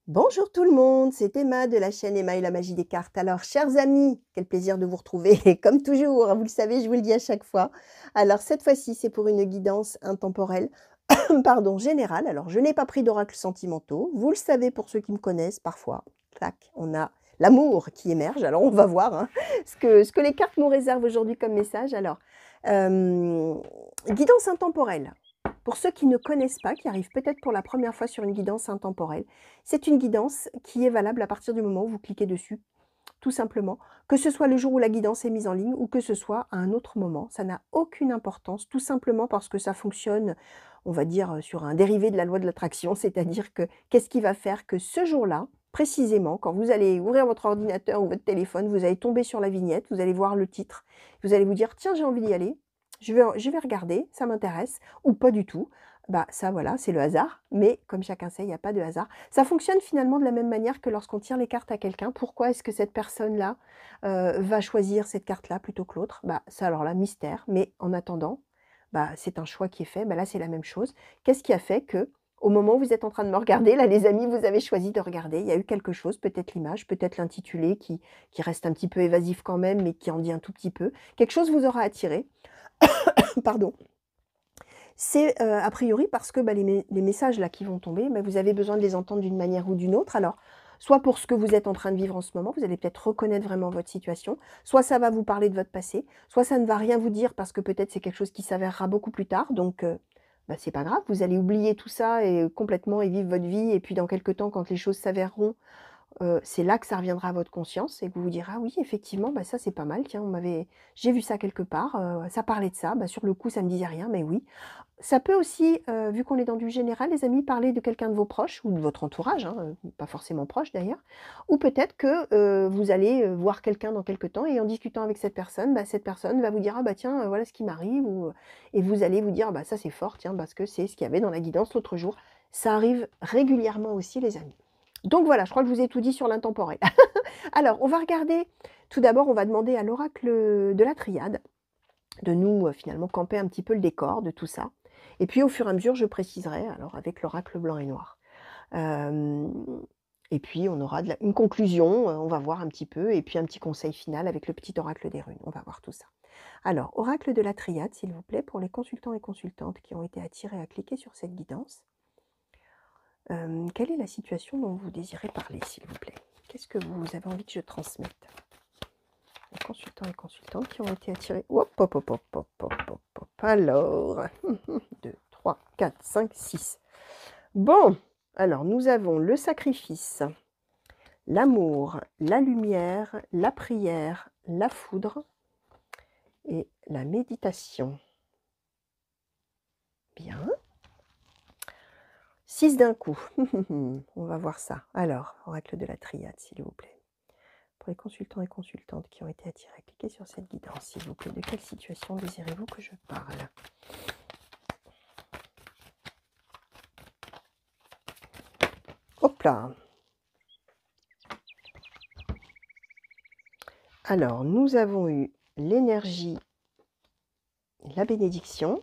Bonjour tout le monde, c'est Emma de la chaîne Emma et la magie des cartes. Alors, chers amis, quel plaisir de vous retrouver. Comme toujours, hein, vous le savez, je vous le dis à chaque fois. Alors, cette fois-ci, c'est pour une guidance intemporelle, pardon, générale. Alors, je n'ai pas pris d'oracles sentimentaux. Vous le savez pour ceux qui me connaissent, parfois, clac, on a l'amour qui émerge. Alors, on va voir hein, ce que les cartes nous réservent aujourd'hui comme message. Alors, euh, guidance intemporelle. Pour ceux qui ne connaissent pas, qui arrivent peut-être pour la première fois sur une guidance intemporelle, c'est une guidance qui est valable à partir du moment où vous cliquez dessus, tout simplement. Que ce soit le jour où la guidance est mise en ligne ou que ce soit à un autre moment, ça n'a aucune importance, tout simplement parce que ça fonctionne, on va dire, sur un dérivé de la loi de l'attraction, c'est-à-dire que qu'est-ce qui va faire que ce jour-là, précisément, quand vous allez ouvrir votre ordinateur ou votre téléphone, vous allez tomber sur la vignette, vous allez voir le titre, vous allez vous dire: «Tiens, j'ai envie d'y aller, je vais regarder, ça m'intéresse» ou pas du tout. Bah, ça voilà, c'est le hasard, mais comme chacun sait, il n'y a pas de hasard. Ça fonctionne finalement de la même manière que lorsqu'on tire les cartes à quelqu'un. Pourquoi est-ce que cette personne-là, va choisir cette carte-là plutôt que l'autre? Bah, ça alors là, mystère, mais en attendant, bah, c'est un choix qui est fait. Bah, là, c'est la même chose. Qu'est-ce qui a fait que, au moment où vous êtes en train de me regarder, là, les amis, vous avez choisi de regarder? Il y a eu quelque chose, peut-être l'image, peut-être l'intitulé qui reste un petit peu évasif quand même, mais qui en dit un tout petit peu. Quelque chose vous aura attiré, pardon. C'est, a priori parce que, bah, les messages là qui vont tomber, bah, vous avez besoin de les entendre d'une manière ou d'une autre. Alors, soit pour ce que vous êtes en train de vivre en ce moment, vous allez peut-être reconnaître vraiment votre situation, soit ça va vous parler de votre passé, soit ça ne va rien vous dire parce que peut-être c'est quelque chose qui s'avérera beaucoup plus tard, donc bah, c'est pas grave, vous allez oublier tout ça et complètement et vivre votre vie et puis dans quelque temps quand les choses s'avéreront, c'est là que ça reviendra à votre conscience et que vous vous direz: «Ah oui, effectivement, bah, ça c'est pas mal, tiens, j'ai vu ça quelque part, ça parlait de ça, bah, sur le coup ça me disait rien, mais oui». Ça peut aussi, vu qu'on est dans du général, les amis, parler de quelqu'un de vos proches ou de votre entourage, hein, pas forcément proche d'ailleurs. Ou peut-être que, vous allez, voir quelqu'un dans quelque temps et en discutant avec cette personne, bah, cette personne va vous dire: «Ah bah tiens, voilà ce qui m'arrive» et vous allez vous dire: «Ah bah ça c'est fort, tiens, parce que c'est ce qu'il y avait dans la guidance l'autre jour». Ça arrive régulièrement aussi les amis. Donc voilà, je crois que je vous ai tout dit sur l'intemporel. Alors on va regarder, tout d'abord on va demander à l'oracle, de la triade de nous, finalement camper un petit peu le décor de tout ça. Et puis au fur et à mesure, je préciserai alors avec l'oracle blanc et noir. Hem et puis on aura une conclusion, on va voir un petit peu et puis un petit conseil final avec le petit oracle des runes. On va voir tout ça. Alors, oracle de la triade, s'il vous plaît, pour les consultants et consultantes qui ont été attirés à cliquer sur cette guidance. Quelle est la situation dont vous désirez parler, s'il vous plaît? Qu'est-ce que vous avez envie que je transmette? Les consultants et consultantes qui ont été attirés. Hop, hop, hop, hop, hop, hop, hop, hop. Alors, 2, 3, 4, 5, 6. Bon, alors nous avons le sacrifice, l'amour, la lumière, la prière, la foudre et la méditation. Bien. 6 d'un coup. On va voir ça. Alors, oracle de la triade, s'il vous plaît. Pour les consultants et consultantes qui ont été attirés, cliquez sur cette guidance, s'il vous plaît. De quelle situation désirez-vous que je parle? Hop là! Alors, nous avons eu l'énergie, la bénédiction.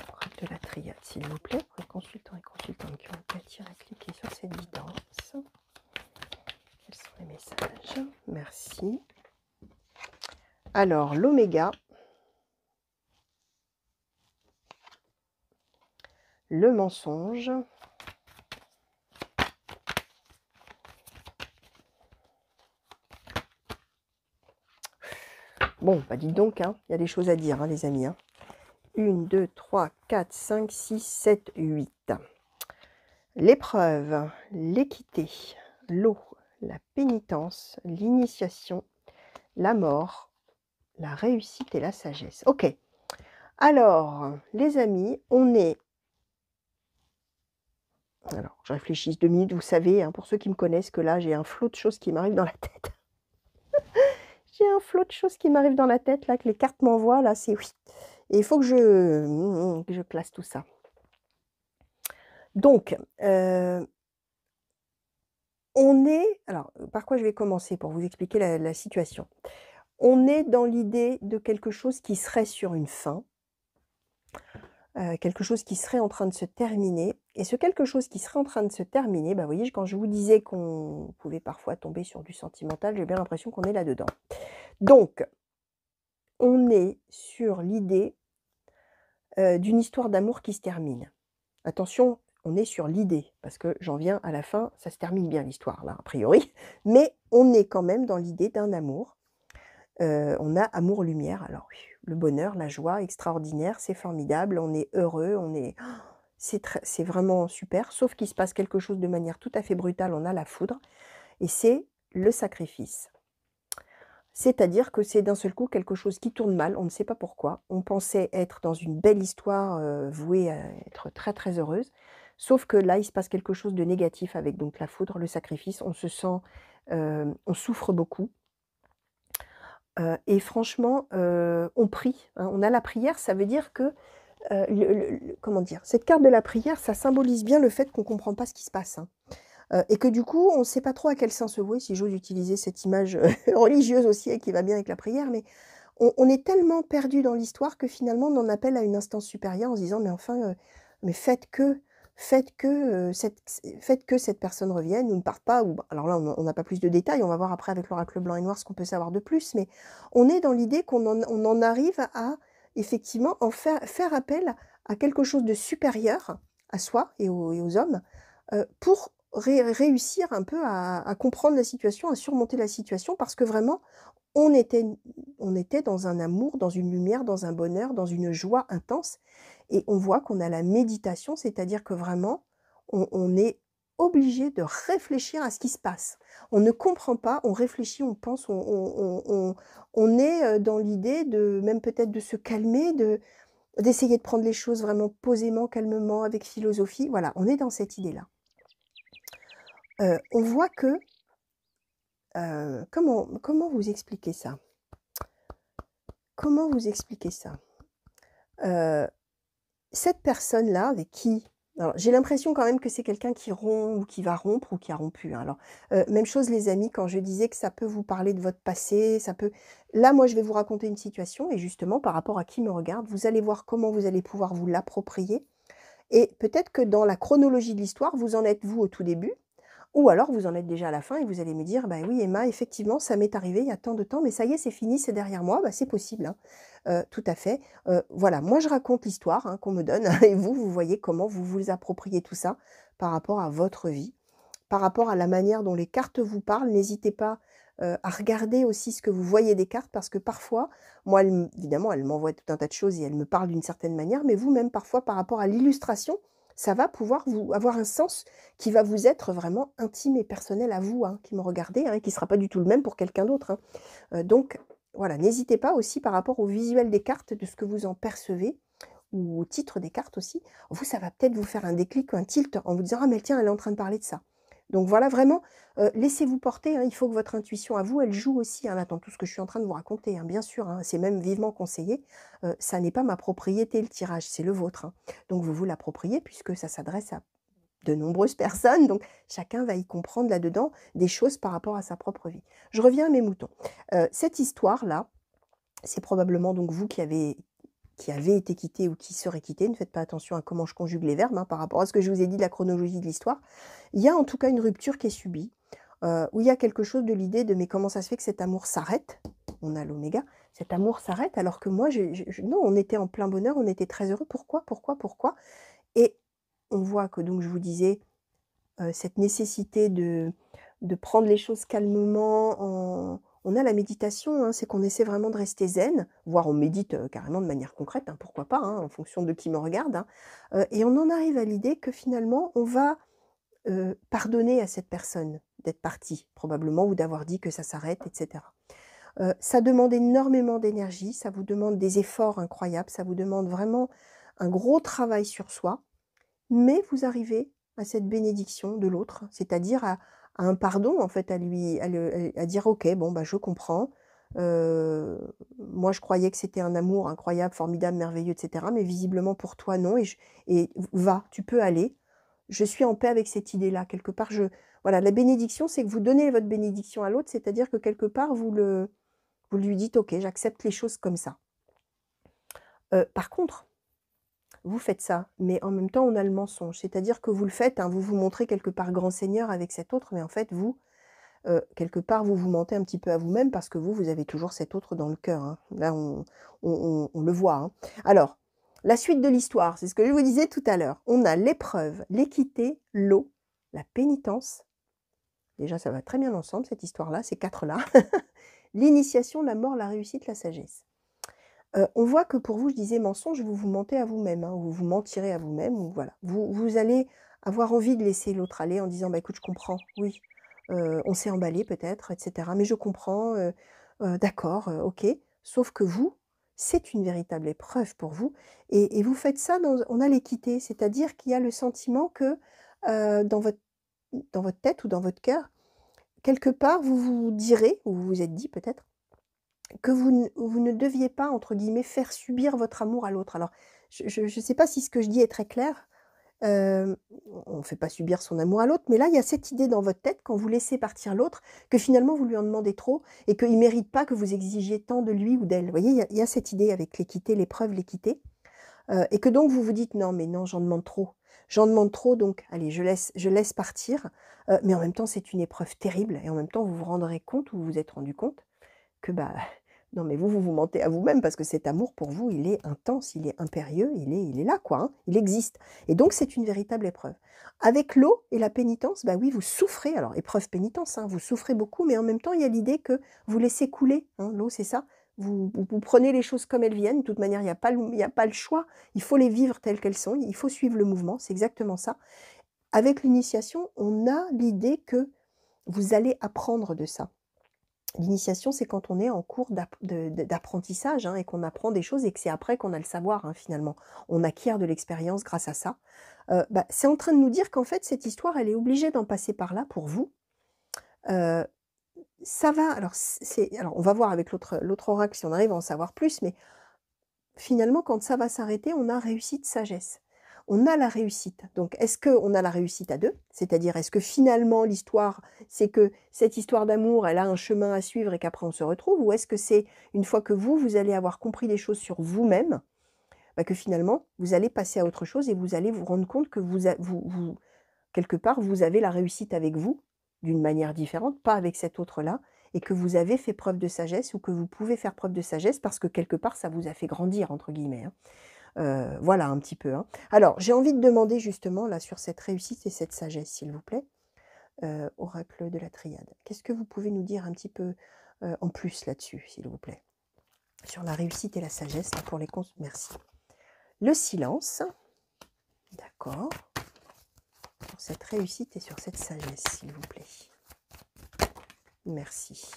Oracle de la triade, s'il vous plaît, pour les consultants et consultantes qui ont été attirés, cliquez sur cette guidance. Quels sont les messages? Merci. Alors, l'oméga, le mensonge, bon, bah dites donc, hein, il y a des choses à dire, hein, les amis. Hein. 1, 2, 3, 4, 5, 6, 7, 8. L'épreuve, l'équité, l'eau, la pénitence, l'initiation, la mort, la réussite et la sagesse. Ok. Alors, les amis, on est... Alors, je réfléchis 2 minutes, vous savez, hein, pour ceux qui me connaissent, que là, j'ai un flot de choses qui m'arrivent dans la tête. J'ai un flot de choses qui m'arrivent dans la tête, là, que les cartes m'envoient, là, c'est... Et il faut que je classe tout ça. Donc, on est... Alors, par quoi je vais commencer pour vous expliquer la situation? On est dans l'idée de quelque chose qui serait sur une fin. quelque chose qui serait en train de se terminer et ce quelque chose qui serait en train de se terminer, bah, vous voyez, quand je vous disais qu'on pouvait parfois tomber sur du sentimental, j'ai bien l'impression qu'on est là-dedans. Donc, on est sur l'idée, d'une histoire d'amour qui se termine. Attention, on est sur l'idée, parce que j'en viens à la fin, ça se termine bien l'histoire là, a priori, mais on est quand même dans l'idée d'un amour. On a amour-lumière, alors oui, le bonheur, la joie extraordinaire, c'est formidable, on est heureux, on est c'est vraiment super, sauf qu'il se passe quelque chose de manière tout à fait brutale, on a la foudre et c'est le sacrifice. C'est-à-dire que c'est d'un seul coup quelque chose qui tourne mal, on ne sait pas pourquoi. On pensait être dans une belle histoire, vouée à être très, très heureuse, sauf que là, il se passe quelque chose de négatif avec donc la foudre, le sacrifice. On se sent, on souffre beaucoup, et franchement, on prie, hein. On a la prière, ça veut dire que, le comment dire? Cette carte de la prière, ça symbolise bien le fait qu'on ne comprend pas ce qui se passe, hein. Et que du coup, on ne sait pas trop à quel sein se vouer, si j'ose utiliser cette image, religieuse aussi et qui va bien avec la prière, mais on est tellement perdu dans l'histoire que finalement on en appelle à une instance supérieure en se disant: «Mais enfin, mais faites que cette personne revienne ou ne parte pas» ou alors là, on n'a pas plus de détails, on va voir après avec l'oracle blanc et noir ce qu'on peut savoir de plus, mais on est dans l'idée on en arrive à effectivement en faire appel à quelque chose de supérieur à soi et aux hommes, pour réussir un peu à comprendre la situation, à surmonter la situation parce que vraiment on était on était dans un amour, dans une lumière, dans un bonheur, dans une joie intense et on voit qu'on a la méditation, c'est-à-dire que vraiment on est obligé de réfléchir à ce qui se passe. On ne comprend pas, on réfléchit, on pense, on est, dans l'idée de même peut-être de se calmer, d'essayer de prendre les choses vraiment posément, calmement, avec philosophie. Voilà, on est dans cette idée-là. On voit que, comment vous expliquer ça? Comment vous expliquer ça? Heu, cette personne-là avec qui alors j'ai l'impression quand même que c'est quelqu'un qui rompt ou qui va rompre ou qui a rompu, hein. Alors, même chose les amis, quand je disais que ça peut vous parler de votre passé, ça peut là, moi, je vais vous raconter une situation et justement par rapport à qui me regarde, vous allez voir comment vous allez pouvoir vous l'approprier et peut-être que dans la chronologie de l'histoire, vous en êtes vous au tout début ou alors vous en êtes déjà à la fin et vous allez me dire: «Bah oui Emma, effectivement, ça m'est arrivé il y a tant de temps, mais ça y est, c'est fini, c'est derrière moi». Bah, c'est possible, hein, tout à fait. Voilà, moi je raconte l'histoire, hein, qu'on me donne et vous, vous voyez comment vous vous appropriez tout ça par rapport à votre vie, par rapport à la manière dont les cartes vous parlent. N'hésitez pas, à regarder aussi ce que vous voyez des cartes parce que parfois, moi, évidemment, elles m'envoient tout un tas de choses et elles me parlent d'une certaine manière, mais vous-même, parfois, par rapport à l'illustration, ça va pouvoir vous avoir un sens qui va vous être vraiment intime et personnel à vous, hein, qui me regardez, hein, et qui ne sera pas du tout le même pour quelqu'un d'autre, hein. Donc voilà, n'hésitez pas aussi par rapport au visuel des cartes, de ce que vous en percevez ou au titre des cartes aussi. Vous, ça va peut-être vous faire un déclic ou un tilt en vous disant: «Ah mais tiens, elle est en train de parler de ça». Donc voilà, vraiment, laissez-vous porter, hein. Il faut que votre intuition à vous, elle joue aussi, hein, là, dans tout ce que je suis en train de vous raconter, hein, bien sûr, hein. C'est même vivement conseillé. Ça n'est pas ma propriété le tirage, c'est le vôtre, hein. Donc vous vous l'appropriez puisque ça s'adresse à de nombreuses personnes, donc chacun va y comprendre là-dedans des choses par rapport à sa propre vie. Je reviens à mes moutons. Cette histoire-là, c'est probablement donc vous qui avez été quitté ou qui serez quitté. Ne faites pas attention à comment je conjugue les verbes, hein, par rapport à ce que je vous ai dit de la chronologie de l'histoire. Il y a en tout cas une rupture qui est subie, où il y a quelque chose de l'idée de: «Mais comment ça se fait que cet amour s'arrête?» On a l'oméga. Cet amour s'arrête alors que moi non, on était en plein bonheur, on était très heureux. Pourquoi? Pourquoi? Pourquoi? Et on voit que donc je vous disais, cette nécessité de prendre les choses calmement on a la méditation, hein, c'est qu'on essaie vraiment de rester zen, voire on médite, carrément de manière concrète, hein, pourquoi pas, hein, en fonction de qui me regarde, hein, et on en arrive à l'idée que finalement on va, pardonner à cette personne d'être partie probablement ou d'avoir dit que ça s'arrête et cetera. Ça demande énormément d'énergie, ça vous demande des efforts incroyables, ça vous demande vraiment un gros travail sur soi, mais vous arrivez à cette bénédiction de l'autre, c'est-à-dire à un pardon en fait, à dire: «OK, bon, bah, je comprends, moi je croyais que c'était un amour incroyable, formidable, merveilleux et cetera, mais visiblement pour toi non et va, tu peux aller. Je suis en paix avec cette idée-là». Quelque part, voilà, la bénédiction, c'est que vous donnez votre bénédiction à l'autre, c'est-à-dire que quelque part vous lui dites: «OK, j'accepte les choses comme ça». Par contre, vous faites ça, mais en même temps, on a le mensonge. C'est-à-dire que vous le faites, hein, vous vous montrez quelque part grand seigneur avec cet autre, mais en fait, vous, quelque part, vous vous mentez un petit peu à vous-même parce que vous, vous avez toujours cet autre dans le cœur, hein. Là, on le voit, hein. Alors, la suite de l'histoire, c'est ce que je vous disais tout à l'heure. On a l'épreuve, l'équité, l'eau, la pénitence. Déjà, ça va très bien ensemble, cette histoire-là, ces 4-là. L'initiation, la mort, la réussite, la sagesse. On voit que pour vous, je disais mensonge, vous vous mentez à vous-même, hein, vous vous mentirez à vous-même, ou voilà. Vous allez avoir envie de laisser l'autre aller en disant: «Bah, écoute, je comprends, oui, on s'est emballé peut-être et cetera, mais je comprends, d'accord, OK». Sauf que vous, c'est une véritable épreuve pour vous et vous faites ça dans on a l'équité, c'est-à-dire qu'il y a le sentiment que, dans votre tête ou dans votre cœur, quelque part, vous vous direz, ou vous vous êtes dit peut-être, que vous ne deviez pas, entre guillemets, «faire subir votre amour à l'autre». Alors, je ne sais pas si ce que je dis est très clair. Hem, on ne fait pas subir son amour à l'autre, mais là, il y a cette idée dans votre tête, quand vous laissez partir l'autre, que finalement vous lui en demandez trop et qu'il ne mérite pas que vous exigiez tant de lui ou d'elle. Vous voyez, il y a cette idée avec l'équité, l'épreuve, l'équité, et que donc vous vous dites: «Non, mais non, j'en demande trop. J'en demande trop, donc allez, je laisse partir». Mais en même temps, c'est une épreuve terrible et en même temps, vous vous rendrez compte ou vous vous êtes rendu compte que, bah, non, mais vous mentez à vous-même parce que cet amour pour vous, il est intense, il est impérieux, il est là quoi, hein, il existe et donc c'est une véritable épreuve. Avec l'eau et la pénitence, bah oui, vous souffrez, alors épreuve pénitence, hein, vous souffrez beaucoup, mais en même temps, il y a l'idée que vous laissez couler, hein, l'eau, c'est ça. Vous prenez les choses comme elles viennent, de toute manière, il y a pas le choix, il faut les vivre telles qu'elles sont, il faut suivre le mouvement, c'est exactement ça. Avec l'initiation, on a l'idée que vous allez apprendre de ça. L'initiation, c'est quand on est en cours d'apprentissage, hein, et qu'on apprend des choses et que c'est après qu'on a le savoir, hein, finalement. On acquiert de l'expérience grâce à ça. Bah, c'est en train de nous dire qu'en fait, cette histoire, elle est obligée d'en passer par là pour vous. Heu, Ça va alors alors on va voir avec l'autre oracle si on arrive à en savoir plus, mais finalement, quand ça va s'arrêter, on a réussite, sagesse. On a la réussite. Donc, est-ce qu'on a la réussite à 2? C'est-à-dire, est-ce que finalement l'histoire, c'est que cette histoire d'amour, elle a un chemin à suivre et qu'après on se retrouve? Ou est-ce que c'est une fois que vous allez avoir compris des choses sur vous-même, bah, que finalement, vous allez passer à autre chose et vous allez vous rendre compte que quelque part, vous avez la réussite avec vous, d'une manière différente, pas avec cet autre-là, et que vous avez fait preuve de sagesse ou que vous pouvez faire preuve de sagesse parce que quelque part, ça vous a fait «grandir» entre guillemets, hein. Voilà un petit peu, hein. Alors, j'ai envie de demander justement là sur cette réussite et cette sagesse, s'il vous plaît, oracle de la triade. Qu'est-ce que vous pouvez nous dire un petit peu, en plus là-dessus, s'il vous plaît? Sur la réussite et la sagesse là pour les cons merci. Le silence, d'accord. Sur cette réussite et sur cette sagesse, s'il vous plaît. Merci.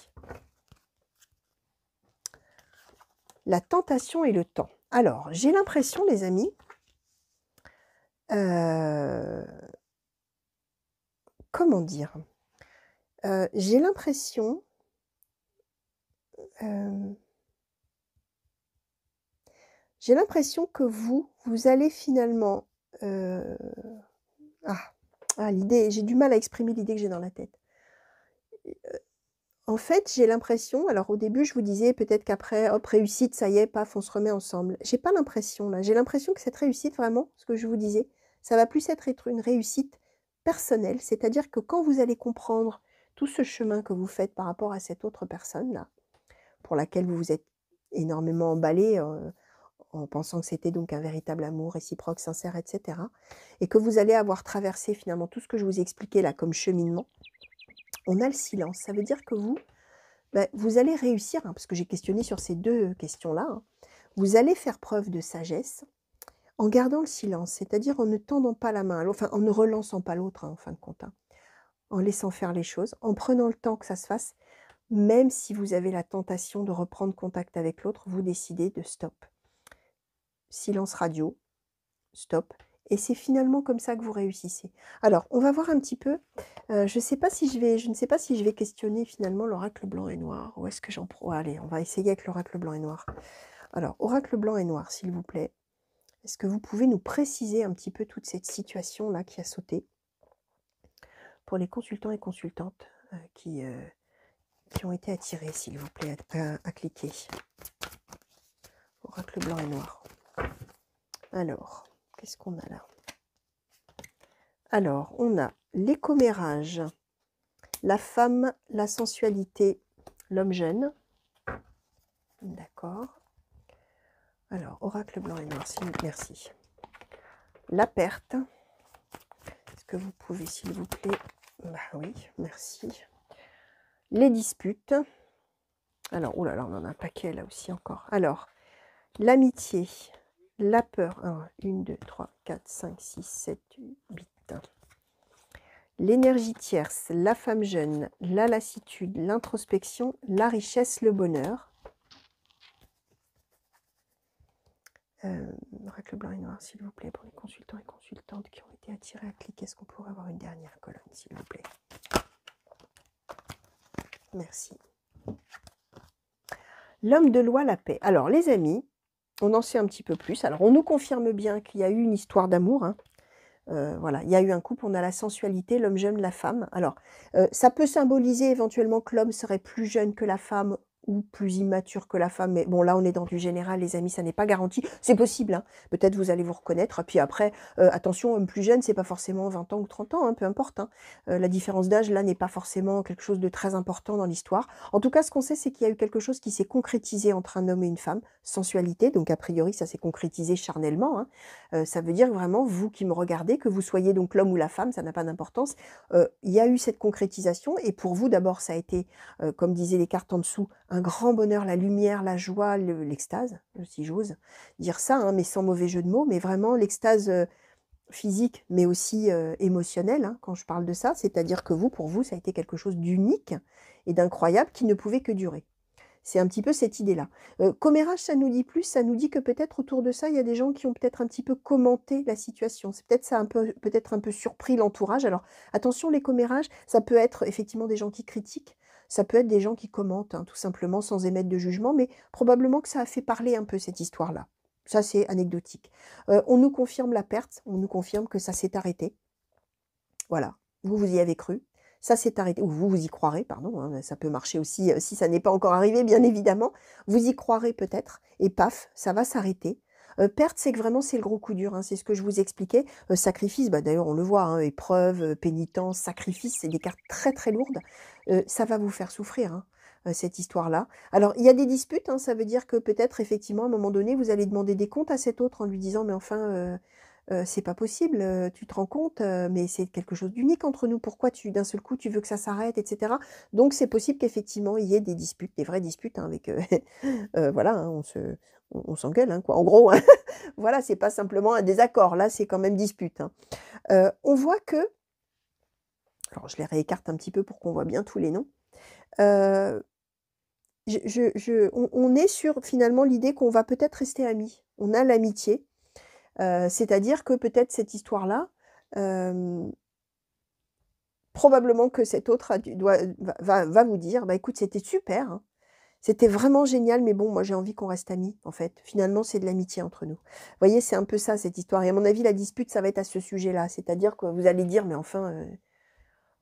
La tentation et le temps. Alors, j'ai l'impression, les amis, comment dire? J'ai l'impression, hem, que vous allez finalement, heu, ah, l'idée, j'ai du mal à exprimer l'idée que j'ai dans la tête. En fait, j'ai l'impression alors au début, je vous disais peut-être qu'après, hop, réussite, ça y est, paf, on se remet ensemble. J'ai pas l'impression là, j'ai l'impression que cette réussite vraiment, ce que je vous disais, ça va plus être une réussite personnelle. C'est-à-dire que quand vous allez comprendre tout ce chemin que vous faites par rapport à cette autre personne-là, pour laquelle vous vous êtes énormément emballé, en pensant que c'était donc un véritable amour réciproque, sincère et cetera, et que vous allez avoir traversé finalement tout ce que je vous ai expliqué là comme cheminement, on a le silence. Ça veut dire que vous, bah, vous allez réussir, hein, parce que j'ai questionné sur ces 2 questions-là, hein. Vous allez faire preuve de sagesse en gardant le silence, c'est-à-dire en ne tendant pas la main à l'autre, enfin en ne relançant pas l'autre, hein, en fin de compte, hein, en laissant faire les choses, en prenant le temps que ça se fasse, même si vous avez la tentation de reprendre contact avec l'autre, vous décidez de stop. Silence radio, stop, et c'est finalement comme ça que vous réussissez. Alors, on va voir un petit peu, je ne sais pas si je vais questionner finalement l'oracle blanc et noir. Où est-ce que j'en prends? Allez, on va essayer avec l'oracle blanc et noir. Alors, oracle blanc et noir, s'il vous plaît, est-ce que vous pouvez nous préciser un petit peu toute cette situation-là qui a sauté pour les consultants et consultantes qui ont été attirés, s'il vous plaît, à cliquer. Oracle blanc et noir. Alors, qu'est-ce qu'on a là? Alors, on a les commérages, la femme, la sensualité, l'homme jeune. D'accord. Alors, oracle blanc et noir, merci. La perte. Est-ce que vous pouvez, s'il vous plaît? Bah oui, merci. Les disputes. Alors, oh là là, on en a un paquet là aussi encore. Alors, l'amitié, la peur. 1, 2, 3, 4, 5, 6, 7, 8. L'énergie tierce, la femme jeune, la lassitude, l'introspection, la richesse, le bonheur. Oracle blanc et noir, s'il vous plaît, pour les consultants et consultantes qui ont été attirés à cliquer. Est-ce qu'on pourrait avoir une dernière colonne, s'il vous plaît? Merci. L'homme de loi, la paix. Alors, les amis, on en sait un petit peu plus. Alors, on nous confirme bien qu'il y a eu une histoire d'amour. Hein. Voilà, il y a eu un couple, on a la sensualité, l'homme jeune, la femme. Alors, ça peut symboliser éventuellement que l'homme serait plus jeune que la femme ou plus immature que la femme. Mais bon, là, on est dans du général, les amis, ça n'est pas garanti. C'est possible, hein. Peut-être vous allez vous reconnaître. Puis après, attention, homme plus jeune, c'est pas forcément 20 ans ou 30 ans, hein, peu importe. Hein. La différence d'âge, là, n'est pas forcément quelque chose de très important dans l'histoire. En tout cas, ce qu'on sait, c'est qu'il y a eu quelque chose qui s'est concrétisé entre un homme et une femme. Sensualité, donc a priori, ça s'est concrétisé charnellement. Hein. Ça veut dire vraiment, vous qui me regardez, que vous soyez donc l'homme ou la femme, ça n'a pas d'importance. Il y a eu cette concrétisation. Et pour vous, d'abord, ça a été, comme disaient les cartes en dessous, un grand bonheur, la lumière, la joie, l'extase, si j'ose dire ça, hein, mais sans mauvais jeu de mots, mais vraiment l'extase physique, mais aussi émotionnelle, hein, quand je parle de ça, c'est-à-dire que vous, pour vous, ça a été quelque chose d'unique et d'incroyable qui ne pouvait que durer. C'est un petit peu cette idée-là. Commérage, ça nous dit plus, ça nous dit que peut-être autour de ça, il y a des gens qui ont peut-être un petit peu commenté la situation. C'est peut-être ça peut-être un peu surpris l'entourage. Alors attention, les commérages, ça peut être effectivement des gens qui critiquent, ça peut être des gens qui commentent, hein, tout simplement, sans émettre de jugement, mais probablement que ça a fait parler un peu cette histoire-là. Ça, c'est anecdotique. On nous confirme la perte, on nous confirme que ça s'est arrêté. Voilà, vous y avez cru. Ça s'est arrêté, ou vous y croirez, pardon, hein, ça peut marcher aussi si ça n'est pas encore arrivé, bien évidemment. Vous y croirez peut-être, et paf, ça va s'arrêter. Perte, c'est que vraiment, c'est le gros coup dur, hein, c'est ce que je vous expliquais. Sacrifice, bah, d'ailleurs, on le voit, hein, épreuve, pénitence, sacrifice, c'est des cartes très très lourdes. Ça va vous faire souffrir, hein, cette histoire-là. Alors, il y a des disputes, hein, ça veut dire que peut-être, effectivement, à un moment donné, vous allez demander des comptes à cet autre en lui disant, mais enfin... c'est pas possible, tu te rends compte, mais c'est quelque chose d'unique entre nous. Pourquoi d'un seul coup tu veux que ça s'arrête, etc. Donc c'est possible qu'effectivement il y ait des disputes, des vraies disputes, hein, avec voilà, hein, on s'engueule, hein, quoi. En gros, hein. Voilà, c'est pas simplement un désaccord. Là, c'est quand même dispute. Hein. On voit que, alors je les réécarte un petit peu pour qu'on voit bien tous les noms. On est sur finalement l'idée qu'on va peut-être rester amis. On a l'amitié. C'est-à-dire que peut-être cette histoire-là, probablement que cet autre va vous dire, bah écoute, c'était super, hein, c'était vraiment génial, mais bon, moi j'ai envie qu'on reste amis, en fait. Finalement, c'est de l'amitié entre nous. Vous voyez, c'est un peu ça, cette histoire. Et à mon avis, la dispute, ça va être à ce sujet-là. C'est-à-dire que vous allez dire, mais enfin...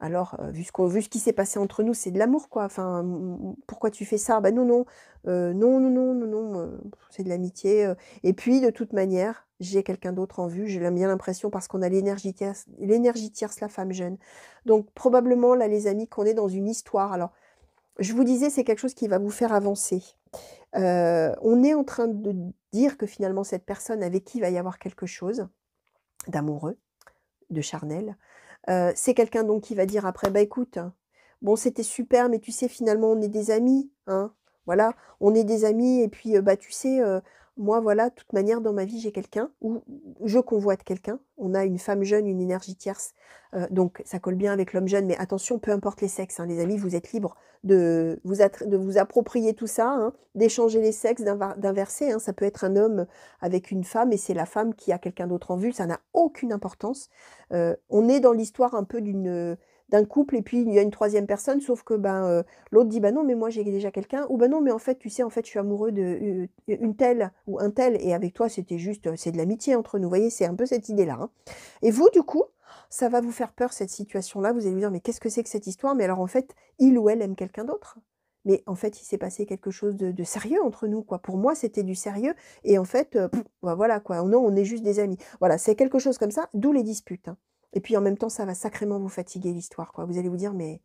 Alors, vu ce qui s'est passé entre nous, c'est de l'amour, quoi. Enfin, pourquoi tu fais ça? Ben non, non, non, c'est de l'amitié. Et puis, de toute manière, j'ai quelqu'un d'autre en vue. J'ai bien l'impression parce qu'on a l'énergie tierce, la femme jeune. Donc, probablement, là, les amis, qu'on est dans une histoire. Alors, je vous disais, c'est quelque chose qui va vous faire avancer. On est en train de dire que finalement, cette personne avec qui il va y avoir quelque chose d'amoureux, de charnel, c'est quelqu'un donc qui va dire après, bah écoute, bon c'était super, mais tu sais finalement on est des amis, hein, voilà, on est des amis et puis bah tu sais, moi voilà, de toute manière dans ma vie j'ai quelqu'un, ou je convoite quelqu'un, on a une femme jeune, une énergie tierce, donc ça colle bien avec l'homme jeune, mais attention, peu importe les sexes, hein, les amis, vous êtes libres de vous approprier tout ça, hein, d'échanger les sexes, d'inverser, hein, ça peut être un homme avec une femme et c'est la femme qui a quelqu'un d'autre en vue, ça n'a aucune importance. On est dans l'histoire un peu d'un couple et puis il y a une troisième personne, sauf que ben, l'autre dit bah non mais moi j'ai déjà quelqu'un, ou bah non mais en fait tu sais en fait je suis amoureux d'une telle ou un tel et avec toi c'était juste c'est de l'amitié entre nous, vous voyez, c'est un peu cette idée là, hein. Et vous du coup ça va vous faire peur cette situation là, vous allez vous dire mais qu'est-ce que c'est que cette histoire, mais alors en fait il ou elle aime quelqu'un d'autre, mais en fait, il s'est passé quelque chose de sérieux entre nous, quoi. Pour moi, c'était du sérieux et en fait, bah, voilà, quoi. Non, on est juste des amis. Voilà, c'est quelque chose comme ça, d'où les disputes, hein. Et puis, en même temps, ça va sacrément vous fatiguer l'histoire, quoi. Vous allez vous dire: «Mais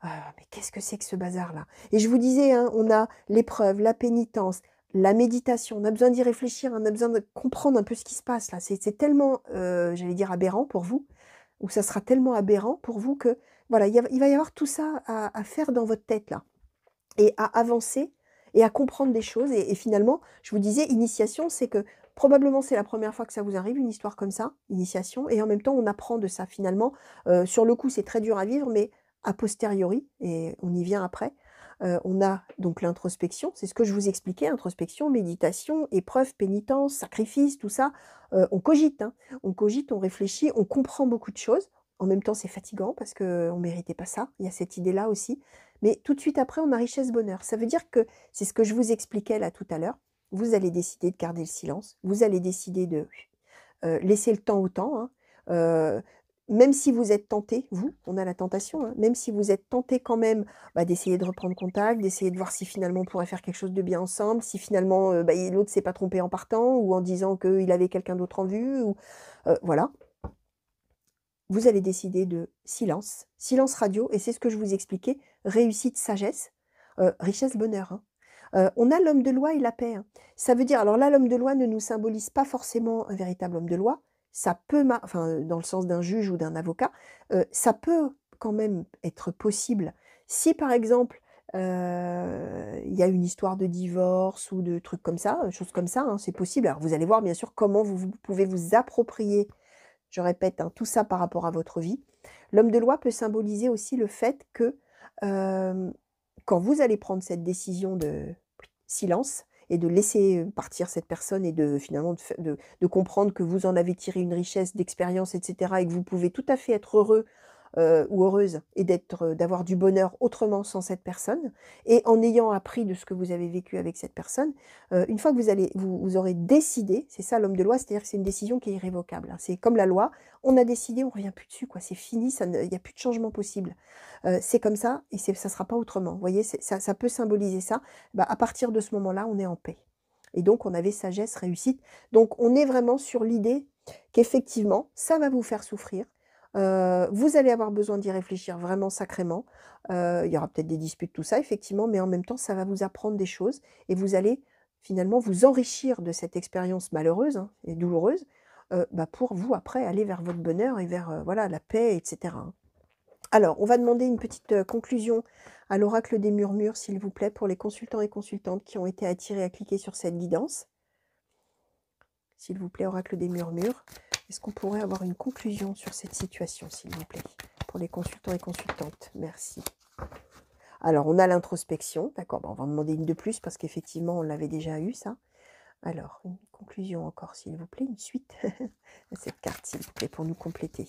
mais qu'est-ce que c'est que ce bazar-là?» Et je vous disais, hein, on a l'épreuve, la pénitence, la méditation, on a besoin d'y réfléchir, on a besoin de comprendre un peu ce qui se passe là. C'est tellement, j'allais dire aberrant pour vous, ou ça sera tellement aberrant pour vous que, voilà, il va y avoir tout ça à faire dans votre tête là et à avancer et à comprendre des choses et finalement, je vous disais initiation, c'est que probablement c'est la première fois que ça vous arrive, une histoire comme ça, initiation et en même temps on apprend de ça finalement. Sur le coup, c'est très dur à vivre, mais a posteriori et on y vient après, on a donc l'introspection, c'est ce que je vous expliquais, introspection, méditation, épreuve, pénitence, sacrifice, tout ça, on cogite, hein. On cogite, on réfléchit, on comprend beaucoup de choses. En même temps, c'est fatigant parce qu'on ne méritait pas ça, il y a cette idée-là aussi. Mais tout de suite après, on a richesse bonheur. Ça veut dire que c'est ce que je vous expliquais là tout à l'heure. Vous allez décider de garder le silence. Vous allez décider de laisser le temps au temps, hein. Même si vous êtes tenté, vous, on a la tentation, hein, même si vous êtes tenté quand même bah, d'essayer de reprendre contact, d'essayer de voir si finalement on pourrait faire quelque chose de bien ensemble, si finalement bah, l'autre s'est pas trompé en partant ou en disant qu'il avait quelqu'un d'autre en vue, ou voilà. Vous allez décider de silence, silence radio, et c'est ce que je vous expliquais, réussite, sagesse, richesse, bonheur, hein. On a l'homme de loi et la paix, hein. Ça veut dire, alors là, l'homme de loi ne nous symbolise pas forcément un véritable homme de loi, ça peut, enfin, dans le sens d'un juge ou d'un avocat, ça peut quand même être possible si, par exemple, il y a une histoire de divorce ou de trucs comme ça, choses comme ça, hein, c'est possible. Alors vous allez voir bien sûr comment vous pouvez vous approprier, je répète, hein, tout ça par rapport à votre vie. L'homme de loi peut symboliser aussi le fait que, quand vous allez prendre cette décision de silence et de laisser, partir cette personne et de finalement de comprendre que vous en avez tiré une richesse d'expérience et cetera et que vous pouvez tout à fait être heureux ou heureuse et d'avoir du bonheur autrement sans cette personne et en ayant appris de ce que vous avez vécu avec cette personne, une fois que vous aurez décidé, c'est ça l'homme de loi, c'est-à-dire que c'est une décision qui est irrévocable, hein. C'est comme la loi, on a décidé, on ne revient plus dessus, quoi, c'est fini, il y a plus de changement possible. C'est comme ça et ça ne sera pas autrement. Vous voyez, ça peut symboliser ça. Bah, à partir de ce moment-là, on est en paix et donc on avait sagesse, réussite. Donc on est vraiment sur l'idée qu'effectivement, ça va vous faire souffrir. Vous allez avoir besoin d'y réfléchir vraiment sacrément. Il y aura peut-être des disputes, tout ça, effectivement, mais en même temps, ça va vous apprendre des choses et vous allez finalement vous enrichir de cette expérience malheureuse, hein, et douloureuse, bah, pour vous après aller vers votre bonheur et vers voilà, la paix, etc., hein. Alors, on va demander une petite conclusion à l'oracle des murmures, s'il vous plaît, pour les consultants et consultantes qui ont été attirés à cliquer sur cette guidance. S'il vous plaît, oracle des murmures, est-ce qu'on pourrait avoir une conclusion sur cette situation, s'il vous plaît, pour les consultants et consultantes? Merci. Alors, on a l'introspection, d'accord, on va en demander une de plus parce qu'effectivement, on l'avait déjà eu, ça. Alors, une conclusion encore, s'il vous plaît, une suite à cette carte, s'il vous plaît, pour nous compléter.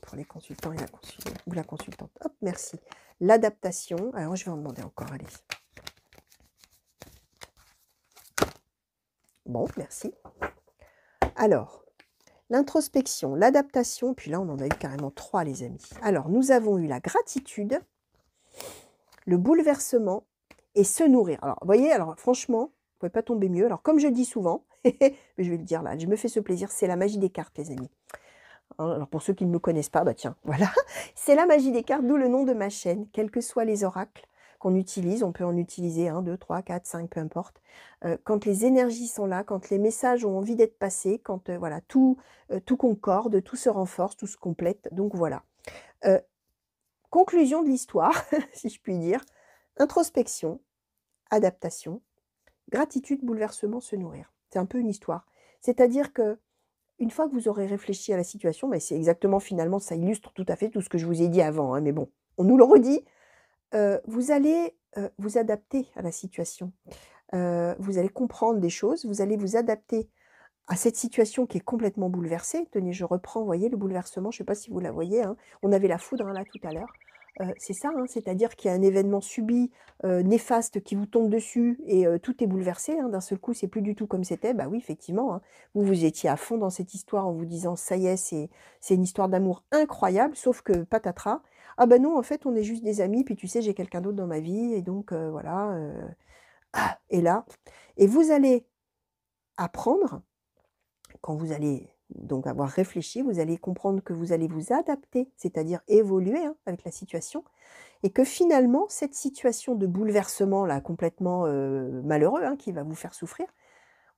Pour les consultants et la consultante. Hop, merci. L'adaptation, alors je vais en demander encore, allez. Bon, merci. Alors, l'introspection, l'adaptation, puis là, on en a eu carrément 3, les amis. Alors, nous avons eu la gratitude, le bouleversement et se nourrir. Alors, vous voyez, alors franchement, vous ne pouvez pas tomber mieux. Alors, comme je dis souvent, mais je vais le dire là, je me fais ce plaisir, c'est la magie des cartes, les amis. Alors, pour ceux qui ne me connaissent pas, bah tiens, voilà. C'est la magie des cartes, d'où le nom de ma chaîne. Quels que soient les oracles qu'on utilise, on peut en utiliser 1, 2, 3, 4, 5, peu importe. Quand les énergies sont là, quand les messages ont envie d'être passés, quand voilà, tout concorde, tout se renforce, tout se complète. Donc voilà. Conclusion de l'histoire, si je puis dire. Introspection, adaptation, gratitude, bouleversement, se nourrir. C'est un peu une histoire. C'est-à-dire que une fois que vous aurez réfléchi à la situation, mais c'est exactement finalement, ça illustre tout à fait tout ce que je vous ai dit avant, hein, mais bon, on nous le redit, vous allez vous adapter à la situation. Vous allez comprendre des choses, vous allez vous adapter à cette situation qui est complètement bouleversée. Tenez, je reprends, vous voyez le bouleversement, je ne sais pas si vous la voyez, hein. On avait la foudre hein, là tout à l'heure. c'est ça, hein, c'est-à-dire qu'il y a un événement subi, néfaste qui vous tombe dessus et tout est bouleversé, hein. D'un seul coup, c'est plus du tout comme c'était. Bah oui, effectivement, hein. Vous étiez à fond dans cette histoire en vous disant: «Ça y est, c'est une histoire d'amour incroyable», sauf que patatras, ah bah non, en fait, on est juste des amis, puis tu sais, j'ai quelqu'un d'autre dans ma vie et donc voilà, et là et vous allez apprendre, quand vous allez donc avoir réfléchi, vous allez comprendre que vous allez vous adapter, c'est-à-dire évoluer, hein, avec la situation et que finalement, cette situation de bouleversement là, complètement, malheureux, hein, qui va vous faire souffrir,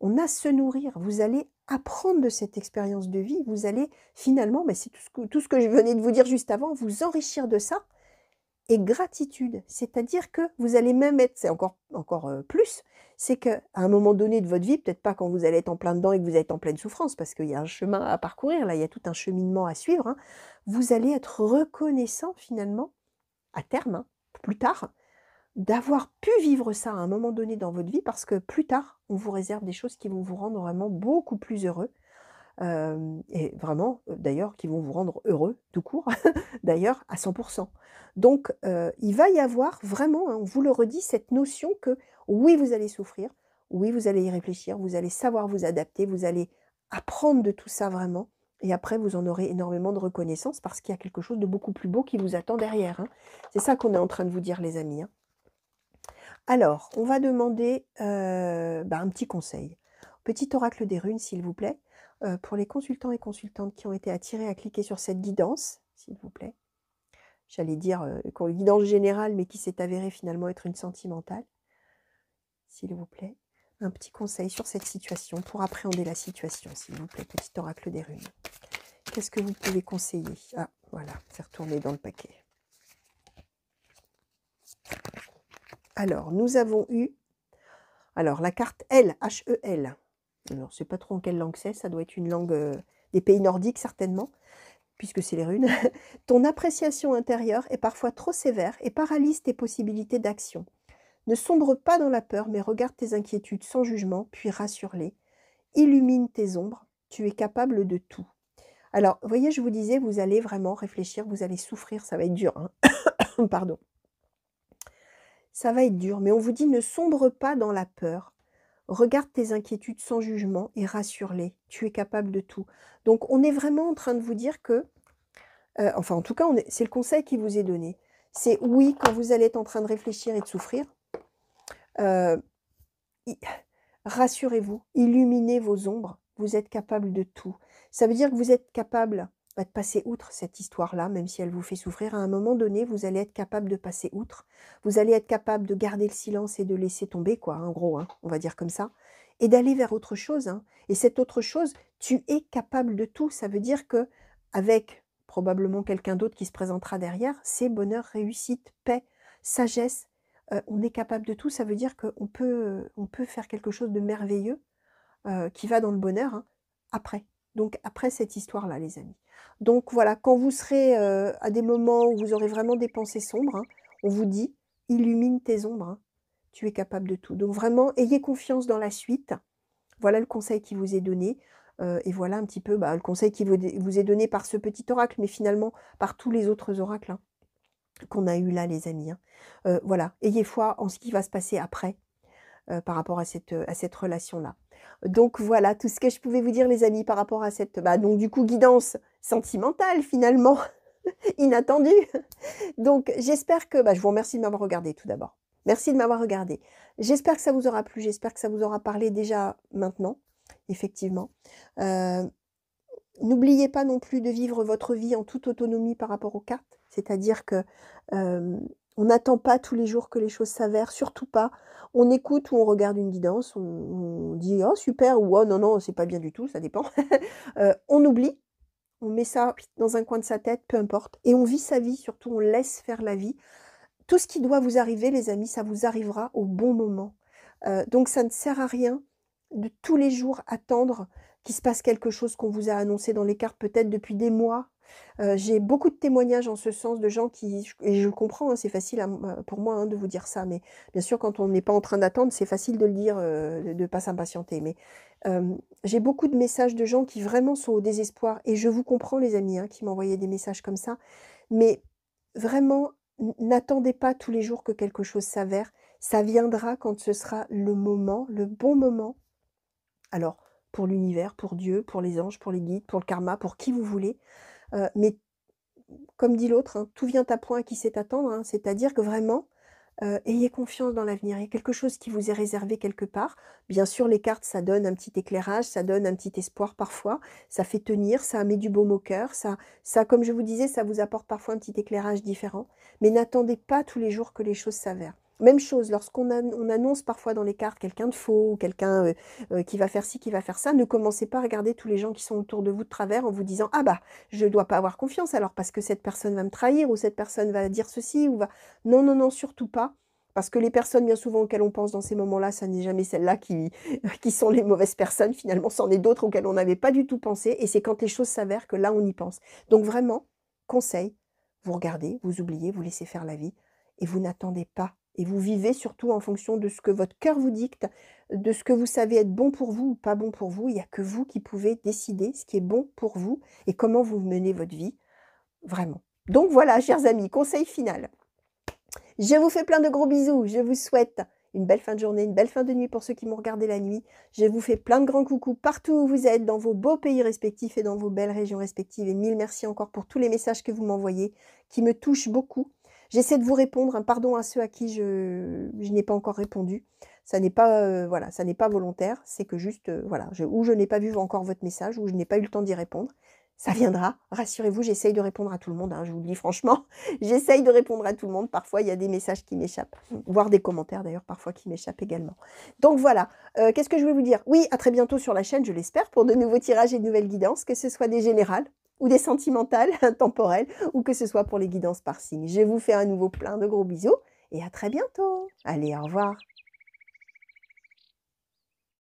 on a à se nourrir. Vous allez apprendre de cette expérience de vie. Vous allez finalement, mais c'est tout ce que je venais de vous dire juste avant, vous enrichir de ça et gratitude. C'est-à-dire que vous allez même être c'est encore, plus, c'est qu'à un moment donné de votre vie, peut-être pas quand vous allez être en plein dedans et que vous êtes en pleine souffrance, parce qu'il y a un chemin à parcourir, là, il y a tout un cheminement à suivre, hein. Vous allez être reconnaissant finalement, à terme, hein, plus tard, d'avoir pu vivre ça à un moment donné dans votre vie, parce que plus tard, on vous réserve des choses qui vont vous rendre vraiment beaucoup plus heureux, et vraiment, d'ailleurs, qui vont vous rendre heureux tout court, d'ailleurs à 100. Donc il va y avoir vraiment, hein, on vous le redit, cette notion que oui, vous allez souffrir, oui, vous allez y réfléchir, vous allez savoir vous adapter, vous allez apprendre de tout ça vraiment et après vous en aurez énormément de reconnaissance parce qu'il y a quelque chose de beaucoup plus beau qui vous attend derrière, hein. C'est ça qu'on est en train de vous dire les amis, hein. Alors, on va demander, un petit conseil. Petit oracle des runes, s'il vous plaît, pour les consultants et consultantes qui ont été attirés à cliquer sur cette guidance, s'il vous plaît. J'allais dire, guidance générale, mais qui s'est avérée finalement être une sentimentale. S'il vous plaît, un petit conseil sur cette situation, pour appréhender la situation, s'il vous plaît, petit oracle des runes. Qu'est-ce que vous pouvez conseiller? Ah, voilà, faire tourner dans le paquet. Alors, nous avons eu la carte L, H-E-L. Alors, je ne sais pas trop en quelle langue c'est, ça doit être une langue des pays nordiques certainement, puisque c'est les runes. Ton appréciation intérieure est parfois trop sévère et paralyse tes possibilités d'action. Ne sombre pas dans la peur, mais regarde tes inquiétudes sans jugement, puis rassure-les. Illumine tes ombres, tu es capable de tout. Alors, vous voyez, je vous disais, vous allez vraiment réfléchir, vous allez souffrir, ça va être dur, hein. Pardon. Ça va être dur, mais on vous dit ne sombre pas dans la peur. Regarde tes inquiétudes sans jugement et rassure-les. Tu es capable de tout. Donc, on est vraiment en train de vous dire que, enfin, en tout cas, c'est le conseil qui vous est donné. C'est oui, quand vous allez être en train de réfléchir et de souffrir, euh, rassurez-vous, illuminez vos ombres, vous êtes capable de tout. Ça veut dire que vous êtes capable de passer outre cette histoire-là, même si elle vous fait souffrir. À un moment donné, vous allez être capable de passer outre. Vous allez être capable de garder le silence et de laisser tomber, quoi, en gros, hein, on va dire comme ça. Et d'aller vers autre chose, hein. Et cette autre chose, tu es capable de tout. Ça veut dire que avec probablement quelqu'un d'autre qui se présentera derrière, c'est bonheur, réussite, paix, sagesse. On est capable de tout, ça veut dire qu'on peut faire quelque chose de merveilleux, qui va dans le bonheur, hein, après. Donc après cette histoire-là, les amis. Donc voilà, quand vous serez, à des moments où vous aurez vraiment des pensées sombres, hein, on vous dit: «Illumine tes ombres, hein, tu es capable de tout». Donc vraiment, ayez confiance dans la suite. Voilà le conseil qui vous est donné, et voilà un petit peu, le conseil qui vous est donné par ce petit oracle, mais finalement par tous les autres oracles, hein, qu'on a eu là, les amis, hein. Voilà, ayez foi en ce qui va se passer après, par rapport à cette relation-là. Donc voilà, tout ce que je pouvais vous dire, les amis, par rapport à cette, donc du coup, guidance sentimentale, finalement, inattendue. Donc j'espère que, je vous remercie de m'avoir regardé, tout d'abord. Merci de m'avoir regardé. J'espère que ça vous aura plu, j'espère que ça vous aura parlé déjà maintenant, effectivement. N'oubliez pas non plus de vivre votre vie en toute autonomie par rapport aux cartes. C'est-à-dire que on n'attend pas tous les jours que les choses s'avèrent, surtout pas. On écoute ou on regarde une guidance, on dit «Oh super» ou «Oh non, non, c'est pas bien du tout», ça dépend. On oublie, on met ça dans un coin de sa tête, peu importe, et on vit sa vie, surtout on laisse faire la vie. Tout ce qui doit vous arriver, les amis, ça vous arrivera au bon moment. Donc ça ne sert à rien de tous les jours attendre qu'il se passe quelque chose qu'on vous a annoncé dans les cartes, peut-être depuis des mois. J'ai beaucoup de témoignages en ce sens de gens qui, et je comprends, hein, c'est facile pour moi, hein, de vous dire ça, mais bien sûr, quand on n'est pas en train d'attendre, c'est facile de le dire, de ne pas s'impatienter. Mais j'ai beaucoup de messages de gens qui vraiment sont au désespoir, et je vous comprends, les amis, hein, qui m'envoyaient des messages comme ça. Mais vraiment, N'attendez pas tous les jours que quelque chose s'avère. Ça viendra quand ce sera le moment, le bon moment. Alors, pour l'univers, pour Dieu, pour les anges, pour les guides, pour le karma, pour qui vous voulez. Mais comme dit l'autre, hein, tout vient à point à qui sait attendre, hein. C'est-à-dire que vraiment, ayez confiance dans l'avenir. Il y a quelque chose qui vous est réservé quelque part. Bien sûr, les cartes, ça donne un petit éclairage, ça donne un petit espoir parfois, ça fait tenir, ça met du baume au cœur, ça, comme je vous disais, ça vous apporte parfois un petit éclairage différent. Mais n'attendez pas tous les jours que les choses s'avèrent. Même chose, lorsqu'on on annonce parfois dans les cartes quelqu'un de faux, ou quelqu'un qui va faire ci, qui va faire ça, ne commencez pas à regarder tous les gens qui sont autour de vous de travers en vous disant « Ah bah, je ne dois pas avoir confiance alors parce que cette personne va me trahir ou cette personne va dire ceci ou va… » Non, non, non, surtout pas. Parce que les personnes bien souvent auxquelles on pense dans ces moments-là, ça n'est jamais celles-là qui, qui sont les mauvaises personnes. Finalement, c'en est d'autres auxquelles on n'avait pas du tout pensé. Et c'est quand les choses s'avèrent que là, on y pense. Donc vraiment, conseil, vous regardez, vous oubliez, vous laissez faire la vie et vous n'attendez pas. Et vous vivez surtout en fonction de ce que votre cœur vous dicte, de ce que vous savez être bon pour vous ou pas bon pour vous. Il n'y a que vous qui pouvez décider ce qui est bon pour vous et comment vous menez votre vie. Vraiment. Donc voilà, chers amis, conseil final. Je vous fais plein de gros bisous. Je vous souhaite une belle fin de journée, une belle fin de nuit pour ceux qui m'ont regardé la nuit. Je vous fais plein de grands coucous partout où vous êtes, dans vos beaux pays respectifs et dans vos belles régions respectives. Et mille merci encore pour tous les messages que vous m'envoyez, qui me touchent beaucoup. J'essaie de vous répondre, un pardon à ceux à qui je n'ai pas encore répondu. Ça n'est pas, voilà, ça n'est pas volontaire, c'est que juste, voilà, ou je n'ai pas vu encore votre message, ou je n'ai pas eu le temps d'y répondre. Ça viendra, rassurez-vous, j'essaye de répondre à tout le monde, hein, je vous le dis franchement. J'essaye de répondre à tout le monde. Parfois, il y a des messages qui m'échappent, voire des commentaires d'ailleurs, parfois qui m'échappent également. Donc voilà, qu'est-ce que je voulais vous dire? Oui, à très bientôt sur la chaîne, je l'espère, pour de nouveaux tirages et de nouvelles guidances, que ce soit des générales ou des sentimentales, intemporelles, ou que ce soit pour les guidances par signe. Je vous fais à nouveau plein de gros bisous et à très bientôt. Allez, au revoir.